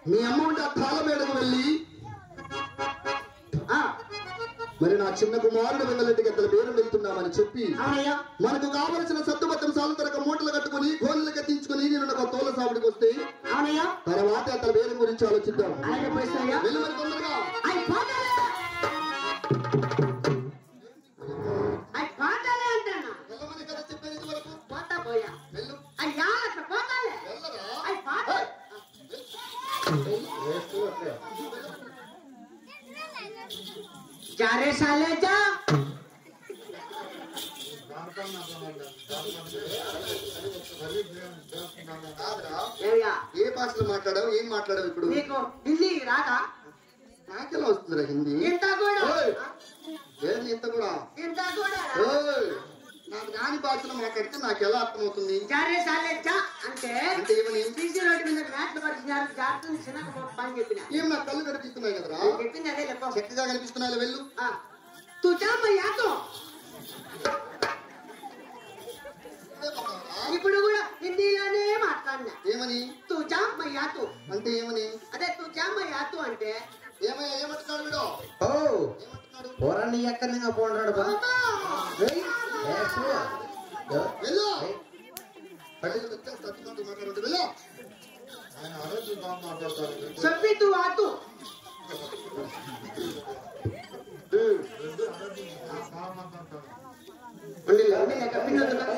మీ అమ్మ ఉంటే ఆ తాళమేడకు వెళ్ళి మరి నా చిన్న కుమారుడు వెంగళరెడ్డికి అతని పేరు వెళ్తున్నామని చెప్పి మనకు కావలసిన సత్తుబత్తం సాలు తరక మూటలు కట్టుకుని గోళ్ళు కట్టించుకుని నేను ఒక తోల సాగుడికి వస్తే తర్వాత అతని పేరు గురించి ఆలోచిద్దాం. వెళ్ళు మరి తొందరగా. వెళ్ళమని కదా చెప్పేది వరకు. వెళ్ళు. जा रे साले जा ఏ భాషలో మాట్లాడావు, ఏం మాట్లాడావు ఇప్పుడు? నీకు హిందీ రాదా? నాకెలా వస్తుందిరా హిందీ? ఇంత కూడా ఏంది ఇంత కూడా? ఇంత కూడా నాకు రాని భాషలో మాట్లాడితే నాకు ఎలా అర్థమవుతుంది? జారే సాలే జా అంటే అంటే ఏమని? బీసీ రోడ్డు మీద మ్యాట్లు పరిచినారు జాగ్రత్త చిన్న పని చెప్పిన ఏం నా కళ్ళు కనిపిస్తున్నాయి కదరా? చెప్పింది అదే లేపో చక్కగా కనిపిస్తున్నాయి. వెళ్ళు. తుజా మయ్యాతో ఇప్పుడు కూడా హిందీలోనే మాట్లాడినా. ఏమని? తుజా మయ్యాతో అంటే ఏమని? అదే తుజా మయ్యాతో అంటే ఏమయ్యా ఏమంటున్నాడు వీడు? ఏమంటున్నాడు? పోరాన్ని ఎక్కడి నుంచి పోన్నాడు? వెళ్ళు. చెప్పి తూ ఆతు వెళ్ళు.